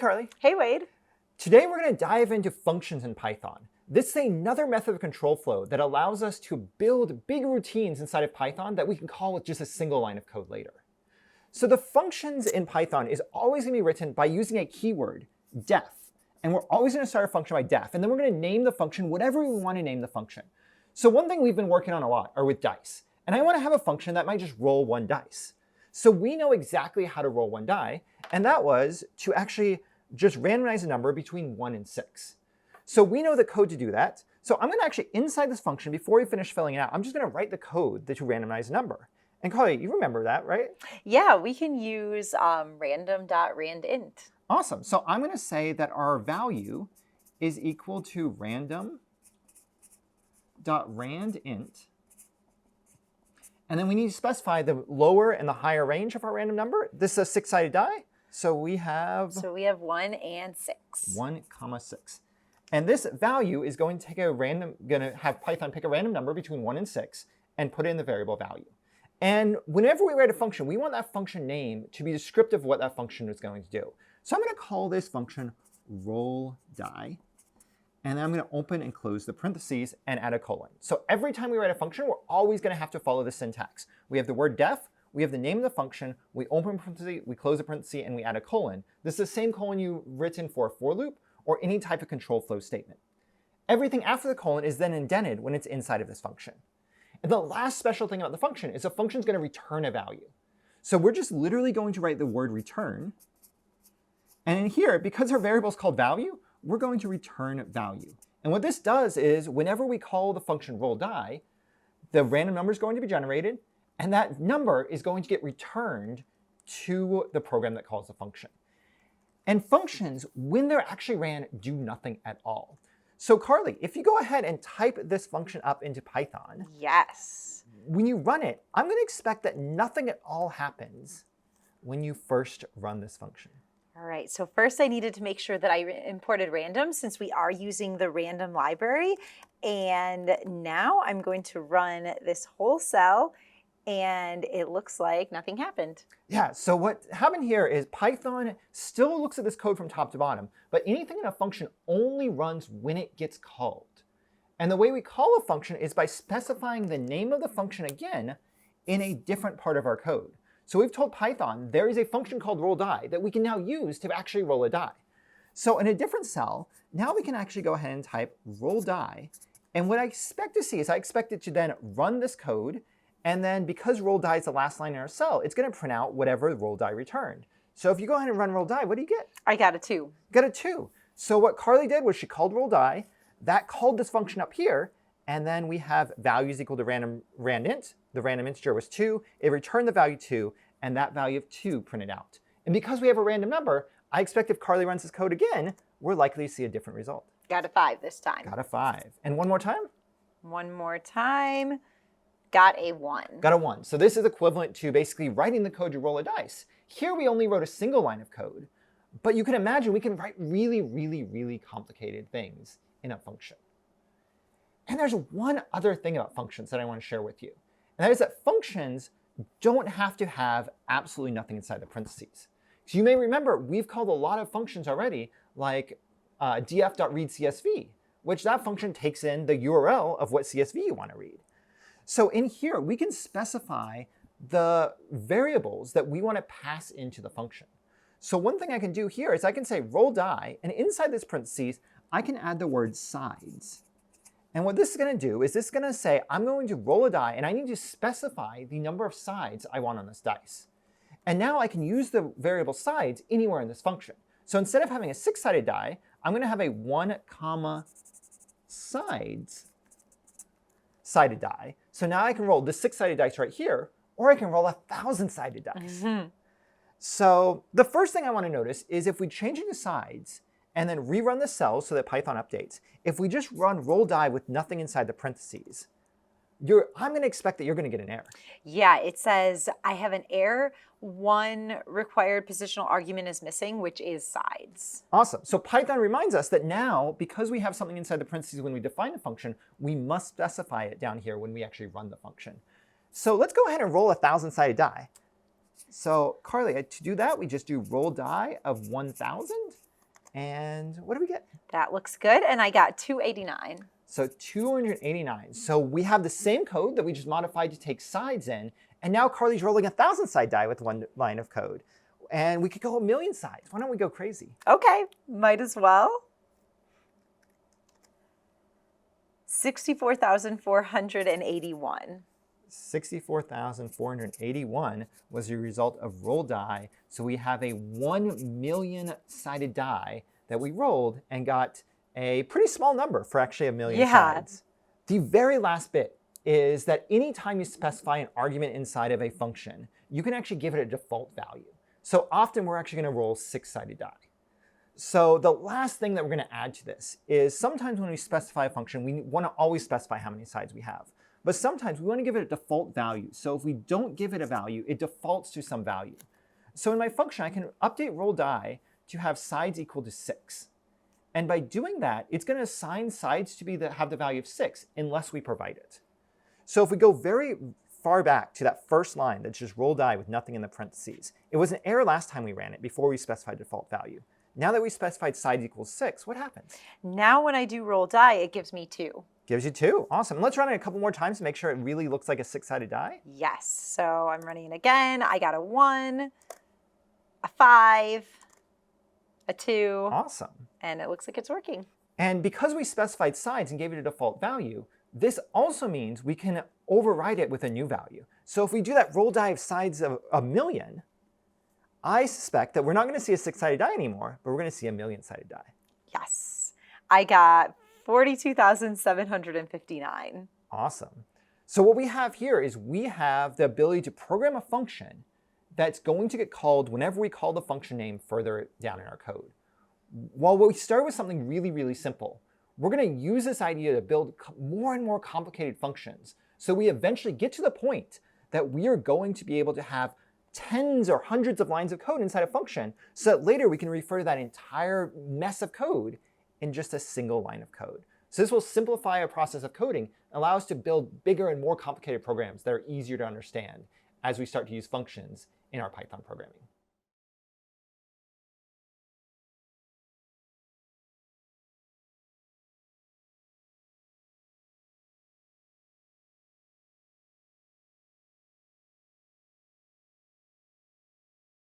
Carly. Hey, Wade. Today we're going to dive into functions in Python. This is another method of control flow that allows us to build big routines inside of Python that we can call with just a single line of code later. So the functions in Python is always going to be written by using a keyword, def. And we're always going to start a function by def. And then we're going to name the function whatever we want to name the function. So one thing we've been working on a lot are with dice. And I want to have a function that might just roll one dice. So we know exactly how to roll one die. And that was to actually just randomize a number between 1 and 6. So we know the code to do that. So I'm going to actually, inside this function, before we finish filling it out, I'm just going to write the code to randomize a number. And Carly, you remember that, right? Yeah, we can use random.randint. Awesome. So I'm going to say that our value is equal to random.randint. And then we need to specify the lower and the higher range of our random number. This is a 6-sided die. So we have 1 and 6. 1, 6. And this value is going to take going to have Python pick a random number between 1 and 6 and put it in the variable value. And whenever we write a function, we want that function name to be descriptive of what that function is going to do. So I'm going to call this function roll die. And then I'm going to open and close the parentheses and add a colon. So every time we write a function, we're always going to have to follow the syntax. We have the word def, we have the name of the function, we open parenthesis, we close the parenthesis, and we add a colon. This is the same colon you've written for a for loop or any type of control flow statement. Everything after the colon is then indented when it's inside of this function. And the last special thing about the function is the function is going to return a value. So we're just literally going to write the word return. And in here, because our variable is called value, we're going to return value. And what this does is whenever we call the function roll die, the random number is going to be generated, and that number is going to get returned to the program that calls the function. And functions, when they're actually ran, do nothing at all. So Carly, if you go ahead and type this function up into Python, yes. When you run it, I'm going to expect that nothing at all happens when you first run this function. All right, so first I needed to make sure that I imported random since we are using the random library. And now I'm going to run this whole cell and it looks like nothing happened. Yeah, so what happened here is Python still looks at this code from top to bottom, but anything in a function only runs when it gets called. And the way we call a function is by specifying the name of the function again in a different part of our code. So we've told Python there is a function called roll die that we can now use to actually roll a die. So in a different cell, now we can actually go ahead and type roll die. And what I expect to see is I expect it to then run this code. And then because roll die is the last line in our cell, it's going to print out whatever roll die returned. So if you go ahead and run roll die, what do you get? I got a 2. Got a 2. So what Carly did was she called roll die. That called this function up here. And then we have values equal to randint. The random integer was 2. It returned the value 2. And that value of 2 printed out. And because we have a random number, I expect if Carly runs this code again, we're likely to see a different result. Got a 5 this time. Got a 5. And one more time? One more time. Got a 1. Got a 1. So this is equivalent to basically writing the code to roll a dice. Here we only wrote a single line of code. But you can imagine we can write really, really, really complicated things in a function. And there's one other thing about functions that I want to share with you. And that is that functions don't have to have absolutely nothing inside the parentheses. So you may remember we've called a lot of functions already, like df.readCSV, which that function takes in the URL of what CSV you want to read. So in here, we can specify the variables that we want to pass into the function. So one thing I can do here is I can say roll die, and inside this parentheses, I can add the word sides. And what this is going to do is this is going to say, I'm going to roll a die, and I need to specify the number of sides I want on this dice. And now I can use the variable sides anywhere in this function. So instead of having a 6-sided die, I'm going to have a 1, sided die. So now I can roll the 6-sided dice right here, or I can roll 1,000-sided dice. Mm-hmm. So the first thing I want to notice is if we change it to sides and then rerun the cells so that Python updates, if we just run roll die with nothing inside the parentheses, I'm going to expect that you're going to get an error. Yeah, it says I have an error. One required positional argument is missing, which is sides. Awesome. So Python reminds us that now, because we have something inside the parentheses when we define a function, we must specify it down here when we actually run the function. So let's go ahead and roll a 1,000-sided die. So Carly, to do that, we just do roll die of 1,000. And what do we get? That looks good. And I got 289. So 289. So we have the same code that we just modified to take sides in. And now Carly's rolling a 1,000-side die with one line of code. And we could go 1,000,000 sides. Why don't we go crazy? Okay, might as well. 64,481. 64,481 was the result of roll die. So we have a 1,000,000-sided die that we rolled and got a pretty small number for actually 1,000,000 sides. The very last bit is that anytime you specify an argument inside of a function, you can actually give it a default value. So often we're actually going to roll 6-sided die. So the last thing that we're going to add to this is sometimes when we specify a function, we want to always specify how many sides we have. But sometimes we want to give it a default value. So if we don't give it a value, it defaults to some value. So in my function, I can update roll die to have sides equal to 6. And by doing that, it's going to assign sides to have the value of 6 unless we provide it. So if we go very far back to that first line that's just roll die with nothing in the parentheses, it was an error last time we ran it before we specified default value. Now that we specified sides equals 6, what happens? Now when I do roll die, it gives me 2. Gives you 2. Awesome. Let's run it a couple more times to make sure it really looks like a 6-sided die. Yes. So I'm running it again. I got a 1, a 5, a 2. Awesome. And it looks like it's working. And because we specified sides and gave it a default value, this also means we can override it with a new value. So if we do that roll die of sides of 1,000,000, I suspect that we're not going to see a 6-sided die anymore, but we're going to see a 1,000,000-sided die. Yes. I got 42,759. Awesome. So what we have here is we have the ability to program a function that's going to get called whenever we call the function name further down in our code. While we start with something really, really simple, we're going to use this idea to build more and more complicated functions. So we eventually get to the point that we are going to be able to have tens or hundreds of lines of code inside a function so that later we can refer to that entire mess of code in just a single line of code. So this will simplify our process of coding, allow us to build bigger and more complicated programs that are easier to understand as we start to use functions in our Python programming.